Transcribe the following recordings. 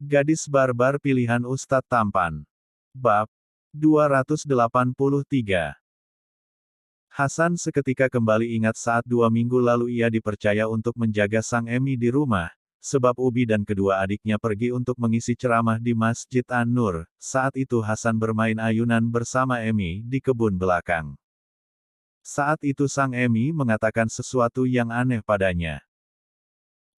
Gadis barbar pilihan Ustadz tampan. Bab 283. Hasan seketika kembali ingat saat 2 minggu lalu ia dipercaya untuk menjaga sang Emi di rumah, sebab Ubi dan kedua adiknya pergi untuk mengisi ceramah di Masjid An-Nur. Saat itu Hasan bermain ayunan bersama Emi di kebun belakang. Saat itu sang Emi mengatakan sesuatu yang aneh padanya.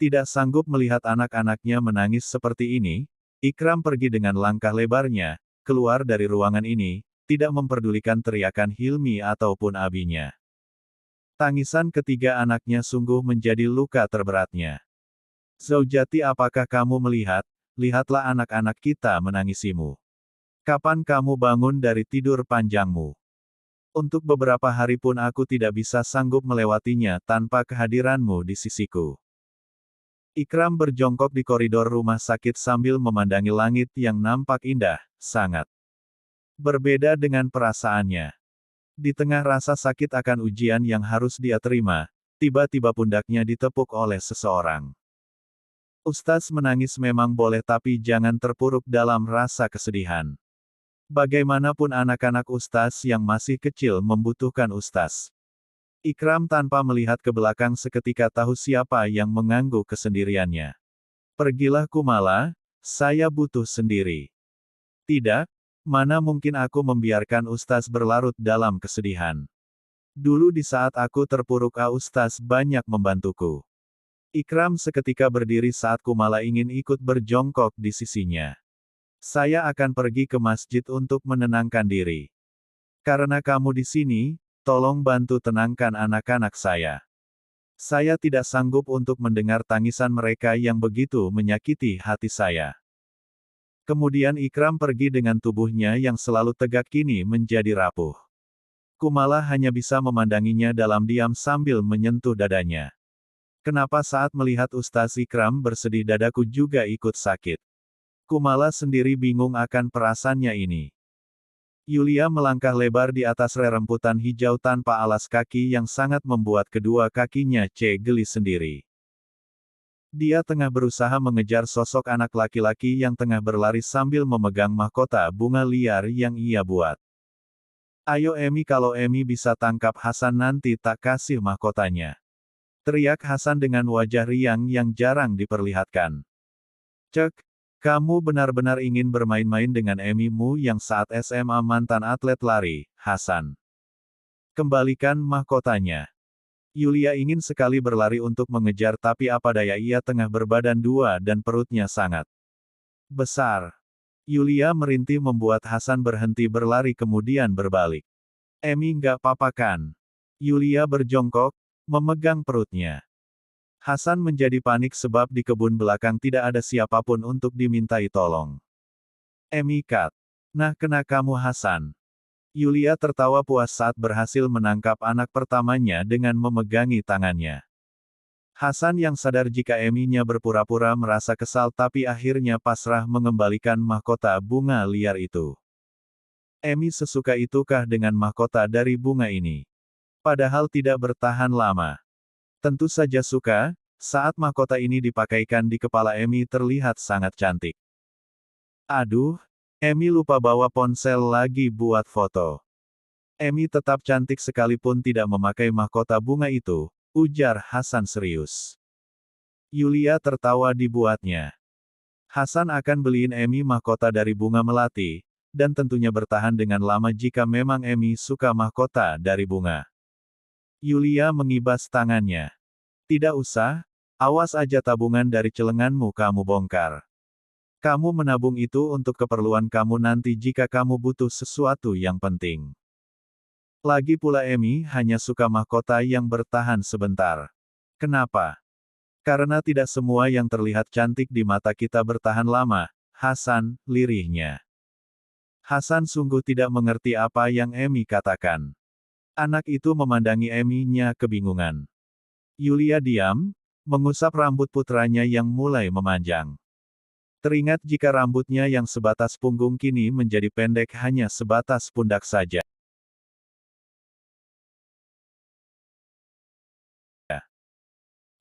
Tidak sanggup melihat anak-anaknya menangis seperti ini, Ikram pergi dengan langkah lebarnya, keluar dari ruangan ini, tidak memperdulikan teriakan Hilmi ataupun abinya. Tangisan ketiga anaknya sungguh menjadi luka terberatnya. Zaujati, apakah kamu melihat? Lihatlah anak-anak kita menangisimu. Kapan kamu bangun dari tidur panjangmu? Untuk beberapa hari pun aku tidak bisa sanggup melewatinya tanpa kehadiranmu di sisiku. Ikram berjongkok di koridor rumah sakit sambil memandangi langit yang nampak indah, sangat berbeda dengan perasaannya. Di tengah rasa sakit akan ujian yang harus dia terima, tiba-tiba pundaknya ditepuk oleh seseorang. Ustaz, menangis memang boleh tapi jangan terpuruk dalam rasa kesedihan. Bagaimanapun anak-anak Ustaz yang masih kecil membutuhkan Ustaz. Ikram tanpa melihat ke belakang seketika tahu siapa yang mengganggu kesendiriannya. Pergilah Kumala, saya butuh sendiri. Tidak, mana mungkin aku membiarkan Ustaz berlarut dalam kesedihan. Dulu di saat aku terpuruk Ustaz banyak membantuku. Ikram seketika berdiri saat Kumala ingin ikut berjongkok di sisinya. Saya akan pergi ke masjid untuk menenangkan diri. Karena kamu di sini, tolong bantu tenangkan anak-anak saya. Saya tidak sanggup untuk mendengar tangisan mereka yang begitu menyakiti hati saya. Kemudian Ikram pergi dengan tubuhnya yang selalu tegak kini menjadi rapuh. Kumala hanya bisa memandanginya dalam diam sambil menyentuh dadanya. Kenapa saat melihat Ustaz Ikram bersedih dadaku juga ikut sakit? Kumala sendiri bingung akan perasaannya ini. Yulia melangkah lebar di atas reremputan hijau tanpa alas kaki yang sangat membuat kedua kakinya geli sendiri. Dia tengah berusaha mengejar sosok anak laki-laki yang tengah berlari sambil memegang mahkota bunga liar yang ia buat. Ayo Emi, kalau Emi bisa tangkap Hasan nanti tak kasih mahkotanya. Teriak Hasan dengan wajah riang yang jarang diperlihatkan. Cek, kamu benar-benar ingin bermain-main dengan Emimu yang saat SMA mantan atlet lari, Hasan. Kembalikan mahkotanya. Yulia ingin sekali berlari untuk mengejar tapi apa daya ia tengah berbadan dua dan perutnya sangat besar. Yulia merintih membuat Hasan berhenti berlari kemudian berbalik. Emi, nggak apa-apa kan? Yulia berjongkok, memegang perutnya. Hasan menjadi panik sebab di kebun belakang tidak ada siapapun untuk dimintai tolong. Emi, kat. Nah, kena kamu Hasan. Yulia tertawa puas saat berhasil menangkap anak pertamanya dengan memegangi tangannya. Hasan yang sadar jika Eminya berpura-pura merasa kesal tapi akhirnya pasrah mengembalikan mahkota bunga liar itu. Emi sesuka itukah dengan mahkota dari bunga ini? Padahal tidak bertahan lama. Tentu saja suka, saat mahkota ini dipakaikan di kepala Emi terlihat sangat cantik. Aduh, Emi lupa bawa ponsel lagi buat foto. Emi tetap cantik sekalipun tidak memakai mahkota bunga itu, ujar Hasan serius. Yulia tertawa dibuatnya. Hasan akan beliin Emi mahkota dari bunga melati, dan tentunya bertahan dengan lama jika memang Emi suka mahkota dari bunga. Yulia mengibas tangannya. Tidak usah, awas aja tabungan dari celenganmu kamu bongkar. Kamu menabung itu untuk keperluan kamu nanti jika kamu butuh sesuatu yang penting. Lagi pula Emi hanya suka mahkota yang bertahan sebentar. Kenapa? Karena tidak semua yang terlihat cantik di mata kita bertahan lama, Hasan, lirihnya. Hasan sungguh tidak mengerti apa yang Emi katakan. Anak itu memandangi Eminya kebingungan. Yulia diam, mengusap rambut putranya yang mulai memanjang. Teringat jika rambutnya yang sebatas punggung kini menjadi pendek hanya sebatas pundak saja.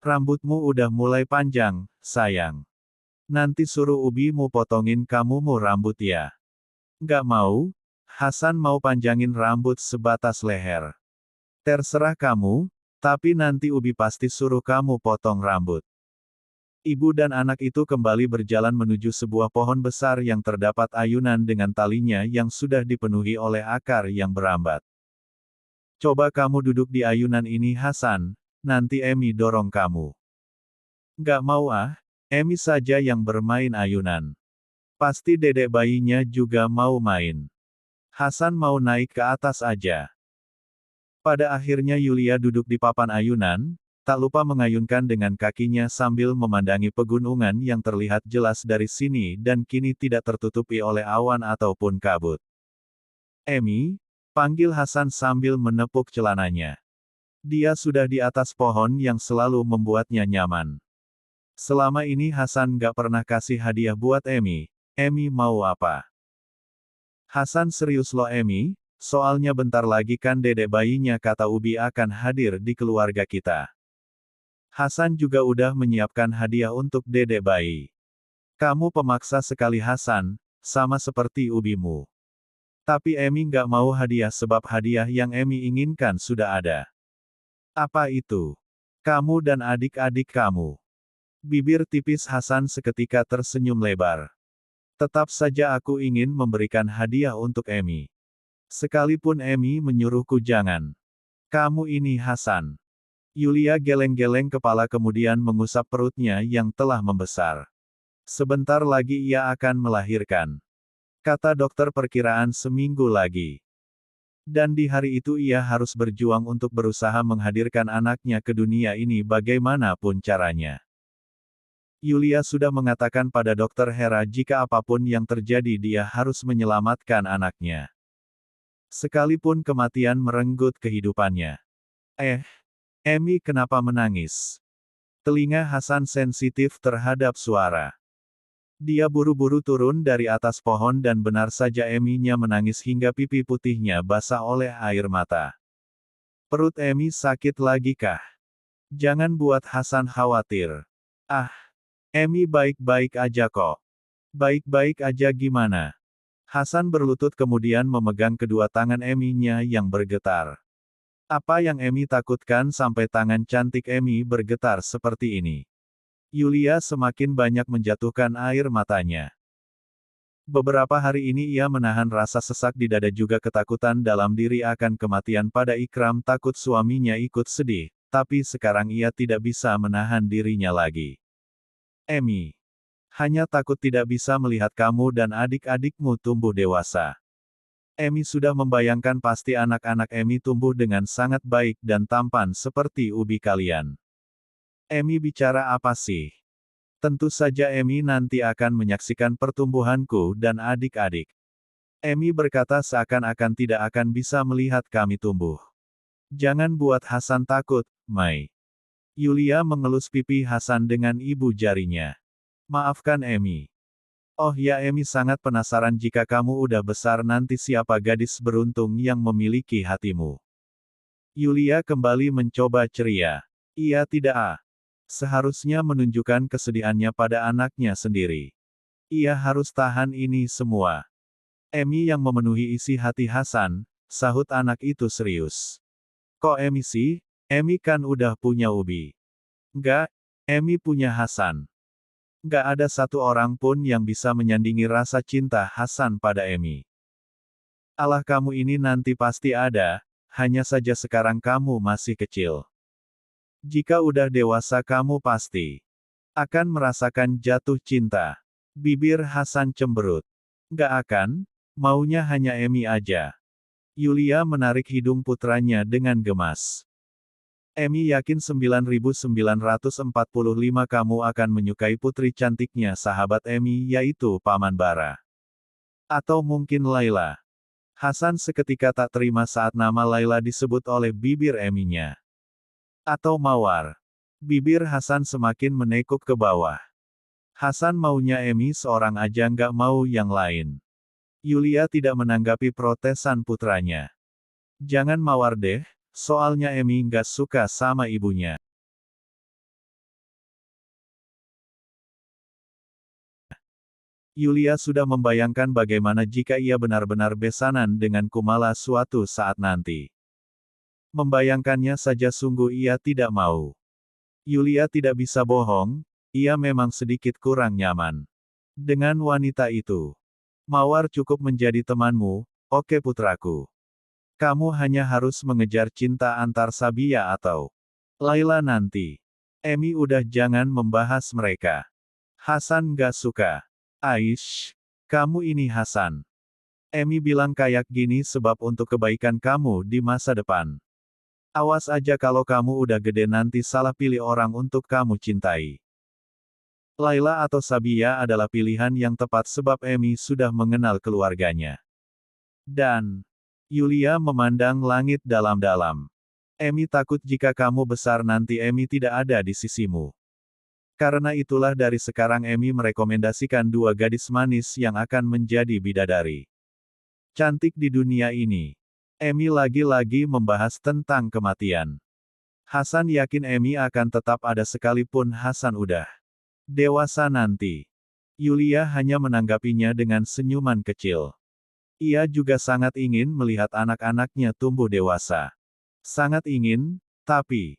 Rambutmu udah mulai panjang, sayang. Nanti suruh Ubimu potongin kamumu rambut ya. Nggak mau? Hasan mau panjangin rambut sebatas leher. Terserah kamu, tapi nanti Ubi pasti suruh kamu potong rambut. Ibu dan anak itu kembali berjalan menuju sebuah pohon besar yang terdapat ayunan dengan talinya yang sudah dipenuhi oleh akar yang berambat. Coba kamu duduk di ayunan ini Hasan, nanti Emi dorong kamu. Nggak mau ah, Emi saja yang bermain ayunan. Pasti dedek bayinya juga mau main. Hasan mau naik ke atas aja. Pada akhirnya Yulia duduk di papan ayunan, tak lupa mengayunkan dengan kakinya sambil memandangi pegunungan yang terlihat jelas dari sini dan kini tidak tertutupi oleh awan ataupun kabut. Emi, panggil Hasan sambil menepuk celananya. Dia sudah di atas pohon yang selalu membuatnya nyaman. Selama ini Hasan gak pernah kasih hadiah buat Emi. Emi mau apa? Hasan serius loh Emi, soalnya bentar lagi kan dedek bayinya kata Ubi akan hadir di keluarga kita. Hasan juga udah menyiapkan hadiah untuk dedek bayi. Kamu pemaksa sekali Hasan, sama seperti Ubimu. Tapi Emi nggak mau hadiah sebab hadiah yang Emi inginkan sudah ada. Apa itu? Kamu dan adik-adik kamu. Bibir tipis Hasan seketika tersenyum lebar. Tetap saja aku ingin memberikan hadiah untuk Emi. Sekalipun Emi menyuruhku jangan. Kamu ini Hasan. Yulia geleng-geleng kepala kemudian mengusap perutnya yang telah membesar. Sebentar lagi ia akan melahirkan. Kata dokter perkiraan seminggu lagi. Dan di hari itu ia harus berjuang untuk berusaha menghadirkan anaknya ke dunia ini bagaimanapun caranya. Yulia sudah mengatakan pada dokter Hera jika apapun yang terjadi dia harus menyelamatkan anaknya. Sekalipun kematian merenggut kehidupannya. Emi kenapa menangis? Telinga Hasan sensitif terhadap suara. Dia buru-buru turun dari atas pohon dan benar saja Eminya menangis hingga pipi putihnya basah oleh air mata. Perut Emi sakit lagi kah? Jangan buat Hasan khawatir. Ah, Emi baik-baik aja kok. Baik-baik aja gimana? Hasan berlutut kemudian memegang kedua tangan Eminya yang bergetar. Apa yang Emi takutkan sampai tangan cantik Emi bergetar seperti ini? Yulia semakin banyak menjatuhkan air matanya. Beberapa hari ini ia menahan rasa sesak di dada juga ketakutan dalam diri akan kematian pada Ikram takut suaminya ikut sedih, tapi sekarang ia tidak bisa menahan dirinya lagi. Emi. Hanya takut tidak bisa melihat kamu dan adik-adikmu tumbuh dewasa. Emi sudah membayangkan pasti anak-anak Emi tumbuh dengan sangat baik dan tampan seperti Ubi kalian. Emi bicara apa sih? Tentu saja Emi nanti akan menyaksikan pertumbuhanku dan adik-adik. Emi berkata seakan-akan tidak akan bisa melihat kami tumbuh. Jangan buat Hasan takut, Mai. Yulia mengelus pipi Hasan dengan ibu jarinya. Maafkan Emi. Oh ya Emi sangat penasaran jika kamu udah besar nanti siapa gadis beruntung yang memiliki hatimu. Yulia kembali mencoba ceria. Ia tidak seharusnya menunjukkan kesedihannya pada anaknya sendiri. Ia harus tahan ini semua. Emi yang memenuhi isi hati Hasan, sahut anak itu serius. Kok Emi sih? Emi kan udah punya Ubi. Enggak, Emi punya Hasan. Nggak ada satu orang pun yang bisa menyandingi rasa cinta Hasan pada Emi. Allah kamu ini nanti pasti ada, hanya saja sekarang kamu masih kecil. Jika udah dewasa kamu pasti akan merasakan jatuh cinta. Bibir Hasan cemberut. Nggak akan, maunya hanya Emi aja. Yulia menarik hidung putranya dengan gemas. Emi yakin 9945 kamu akan menyukai putri cantiknya sahabat Emi yaitu Paman Bara. Atau mungkin Laila. Hasan seketika tak terima saat nama Laila disebut oleh bibir Eminya. Atau Mawar. Bibir Hasan semakin menekuk ke bawah. Hasan maunya Emi seorang aja nggak mau yang lain. Yulia tidak menanggapi protesan putranya. Jangan Mawar deh. Soalnya Emi nggak suka sama ibunya. Yulia sudah membayangkan bagaimana jika ia benar-benar besanan dengan Kumala suatu saat nanti. Membayangkannya saja sungguh ia tidak mau. Yulia tidak bisa bohong, ia memang sedikit kurang nyaman dengan wanita itu. Mawar cukup menjadi temanmu, oke putraku. Kamu hanya harus mengejar cinta antar Sabia atau Laila nanti. Emi udah jangan membahas mereka. Hasan gak suka. Aish, kamu ini Hasan. Emi bilang kayak gini sebab untuk kebaikan kamu di masa depan. Awas aja kalau kamu udah gede nanti salah pilih orang untuk kamu cintai. Laila atau Sabia adalah pilihan yang tepat sebab Emi sudah mengenal keluarganya. Dan Yulia memandang langit dalam-dalam. Emi takut jika kamu besar nanti Emi tidak ada di sisimu. Karena itulah dari sekarang Emi merekomendasikan dua gadis manis yang akan menjadi bidadari cantik di dunia ini. Emi lagi-lagi membahas tentang kematian. Hasan yakin Emi akan tetap ada sekalipun Hasan udah dewasa nanti. Yulia hanya menanggapinya dengan senyuman kecil. Ia juga sangat ingin melihat anak-anaknya tumbuh dewasa. Sangat ingin, tapi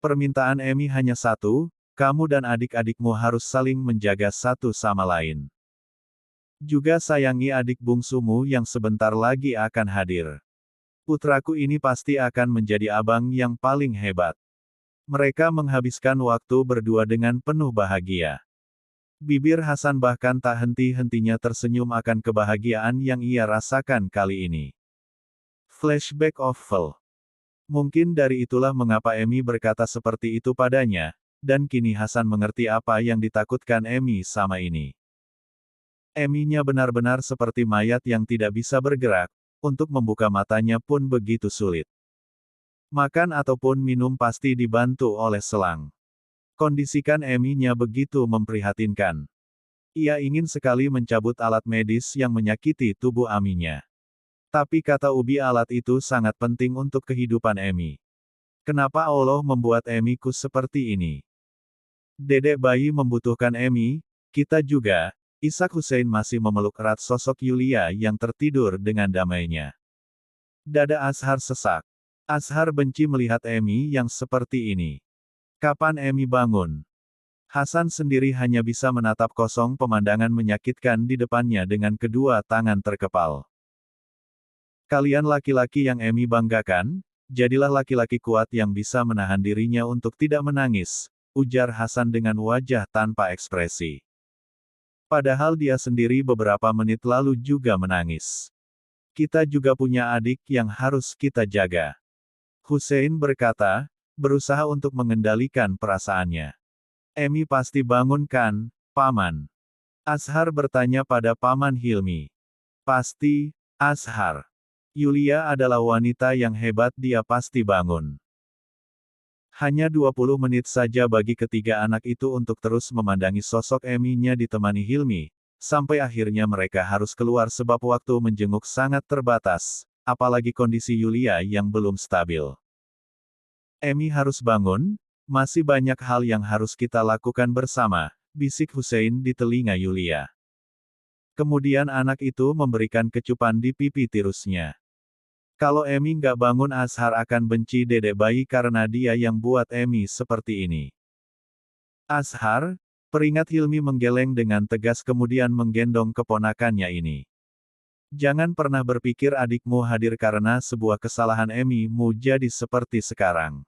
permintaan Emi hanya satu, kamu dan adik-adikmu harus saling menjaga satu sama lain. Juga sayangi adik bungsumu yang sebentar lagi akan hadir. Putraku ini pasti akan menjadi abang yang paling hebat. Mereka menghabiskan waktu berdua dengan penuh bahagia. Bibir Hasan bahkan tak henti-hentinya tersenyum akan kebahagiaan yang ia rasakan kali ini. Flashback of Vel. Mungkin dari itulah mengapa Emi berkata seperti itu padanya, dan kini Hasan mengerti apa yang ditakutkan Emi sama ini. Eminya benar-benar seperti mayat yang tidak bisa bergerak, untuk membuka matanya pun begitu sulit. Makan ataupun minum pasti dibantu oleh selang. Kondisikan Eminya begitu memprihatinkan. Ia ingin sekali mencabut alat medis yang menyakiti tubuh Aminya. Tapi kata Ubi alat itu sangat penting untuk kehidupan Emi. Kenapa Allah membuat Emiku seperti ini? Dedek bayi membutuhkan Emi, kita juga. Ishak Hussein masih memeluk erat sosok Yulia yang tertidur dengan damainya. Dada Azhar sesak. Azhar benci melihat Emi yang seperti ini. Kapan Emi bangun? Hasan sendiri hanya bisa menatap kosong pemandangan menyakitkan di depannya dengan kedua tangan terkepal. Kalian laki-laki yang Emi banggakan, jadilah laki-laki kuat yang bisa menahan dirinya untuk tidak menangis, ujar Hasan dengan wajah tanpa ekspresi. Padahal dia sendiri beberapa menit lalu juga menangis. Kita juga punya adik yang harus kita jaga. Hussein berkata, berusaha untuk mengendalikan perasaannya. Emi pasti bangun kan, Paman? Azhar bertanya pada Paman Hilmi. Pasti, Azhar. Yulia adalah wanita yang hebat dia pasti bangun. Hanya 20 menit saja bagi ketiga anak itu untuk terus memandangi sosok Eminya ditemani Hilmi, sampai akhirnya mereka harus keluar sebab waktu menjenguk sangat terbatas, apalagi kondisi Yulia yang belum stabil. Emi harus bangun, masih banyak hal yang harus kita lakukan bersama, bisik Hussein di telinga Yulia. Kemudian anak itu memberikan kecupan di pipi tirusnya. Kalau Emi nggak bangun Azhar akan benci dedek bayi karena dia yang buat Emi seperti ini. Azhar, peringat Hilmi menggeleng dengan tegas kemudian menggendong keponakannya ini. Jangan pernah berpikir adikmu hadir karena sebuah kesalahan Emi-mu jadi seperti sekarang.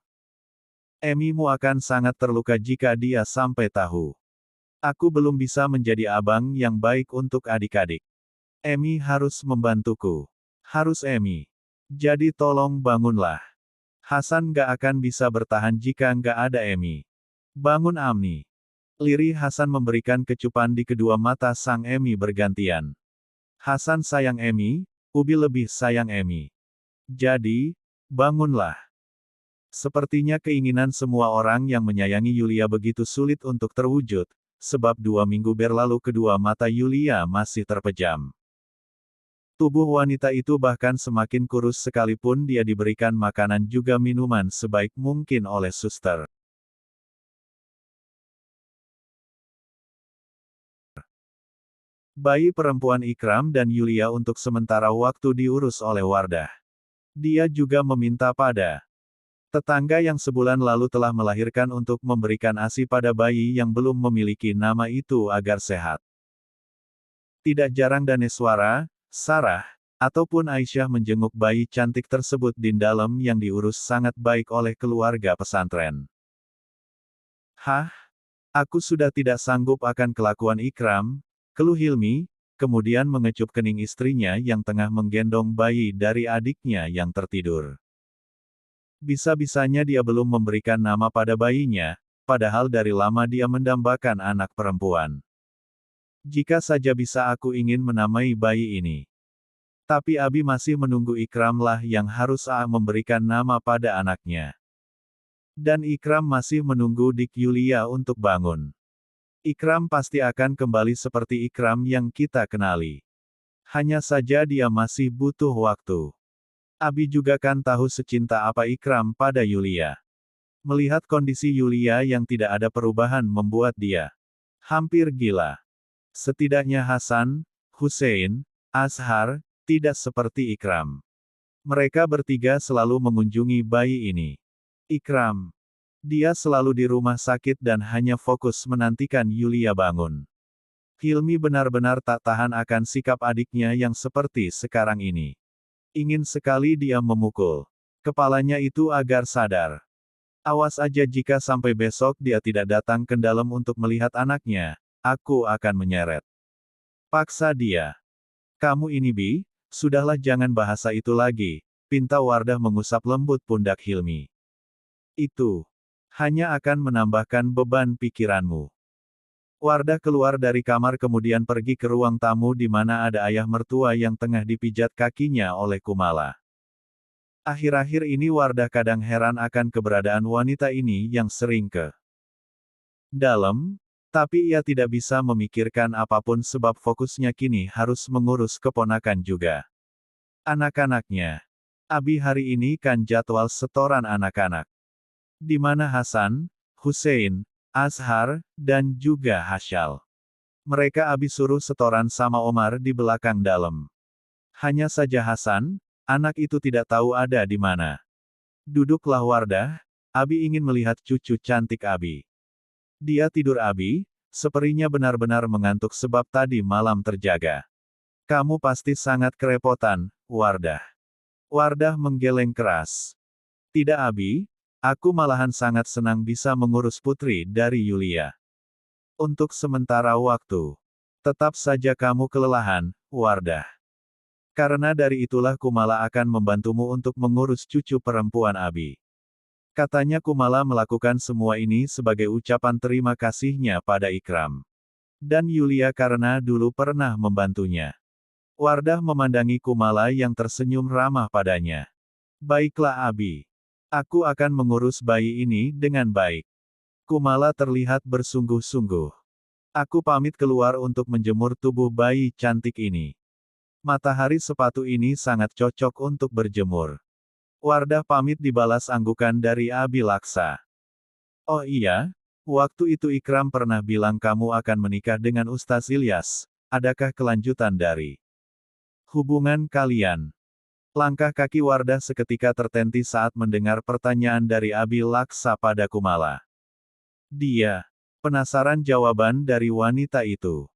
Emi-mu akan sangat terluka jika dia sampai tahu. Aku belum bisa menjadi abang yang baik untuk adik-adik. Emi harus membantuku. Harus Emi. Jadi tolong bangunlah. Hasan gak akan bisa bertahan jika nggak ada Emi. Bangun Amni. Lirih Hasan memberikan kecupan di kedua mata sang Emi bergantian. Hasan sayang Emi, Ubi lebih sayang Emi. Jadi, bangunlah. Sepertinya keinginan semua orang yang menyayangi Yulia begitu sulit untuk terwujud, sebab 2 minggu berlalu kedua mata Yulia masih terpejam. Tubuh wanita itu bahkan semakin kurus sekalipun dia diberikan makanan juga minuman sebaik mungkin oleh suster. Bayi perempuan Ikram dan Yulia untuk sementara waktu diurus oleh Wardah. Dia juga meminta pada tetangga yang sebulan lalu telah melahirkan untuk memberikan ASI pada bayi yang belum memiliki nama itu agar sehat. Tidak jarang Daneswara, Sarah, ataupun Aisyah menjenguk bayi cantik tersebut di dalam yang diurus sangat baik oleh keluarga pesantren. Hah? Aku sudah tidak sanggup akan kelakuan Ikram, keluh Hilmi, kemudian mengecup kening istrinya yang tengah menggendong bayi dari adiknya yang tertidur. Bisa-bisanya dia belum memberikan nama pada bayinya, padahal dari lama dia mendambakan anak perempuan. Jika saja bisa aku ingin menamai bayi ini. Tapi Abi masih menunggu Ikramlah yang harus memberikan nama pada anaknya. Dan Ikram masih menunggu Dik Yulia untuk bangun. Ikram pasti akan kembali seperti Ikram yang kita kenali. Hanya saja dia masih butuh waktu. Abi juga kan tahu secinta apa Ikram pada Yulia. Melihat kondisi Yulia yang tidak ada perubahan membuat dia hampir gila. Setidaknya Hasan, Hussein, Azhar, tidak seperti Ikram. Mereka bertiga selalu mengunjungi bayi ini. Ikram. Dia selalu di rumah sakit dan hanya fokus menantikan Yulia bangun. Hilmi benar-benar tak tahan akan sikap adiknya yang seperti sekarang ini. Ingin sekali dia memukul kepalanya itu agar sadar. Awas aja jika sampai besok dia tidak datang ke dalam untuk melihat anaknya, aku akan menyeret. Paksa dia. Kamu ini Bi, sudahlah jangan bahasa itu lagi, pinta Wardah mengusap lembut pundak Hilmi. Itu hanya akan menambahkan beban pikiranmu. Wardah keluar dari kamar kemudian pergi ke ruang tamu di mana ada ayah mertua yang tengah dipijat kakinya oleh Kumala. Akhir-akhir ini Wardah kadang heran akan keberadaan wanita ini yang sering ke dalam, tapi ia tidak bisa memikirkan apapun sebab fokusnya kini harus mengurus keponakan juga. Anak-anaknya. Abi hari ini kan jadwal setoran anak-anak. Di mana Hasan, Hussein, Azhar, dan juga Hasyal. Mereka Abi suruh setoran sama Omar di belakang dalam. Hanya saja Hasan, anak itu tidak tahu ada di mana. Duduklah Wardah, Abi ingin melihat cucu cantik Abi. Dia tidur Abi, sepertinya benar-benar mengantuk sebab tadi malam terjaga. Kamu pasti sangat kerepotan, Wardah. Wardah menggeleng keras. Tidak Abi, aku malahan sangat senang bisa mengurus putri dari Yulia. Untuk sementara waktu. Tetap saja kamu kelelahan, Wardah. Karena dari itulah Kumala akan membantumu untuk mengurus cucu perempuan Abi. Katanya Kumala melakukan semua ini sebagai ucapan terima kasihnya pada Ikram. Dan Yulia karena dulu pernah membantunya. Wardah memandangi Kumala yang tersenyum ramah padanya. Baiklah Abi. Aku akan mengurus bayi ini dengan baik. Kumala terlihat bersungguh-sungguh. Aku pamit keluar untuk menjemur tubuh bayi cantik ini. Matahari sepatu ini sangat cocok untuk berjemur. Wardah pamit dibalas anggukan dari Abi Laksa. Oh iya, waktu itu Ikram pernah bilang kamu akan menikah dengan Ustaz Ilyas. Adakah kelanjutan dari hubungan kalian? Langkah kaki Wardah seketika tertenti saat mendengar pertanyaan dari Abi Laksa pada Kumala. Dia penasaran jawaban dari wanita itu.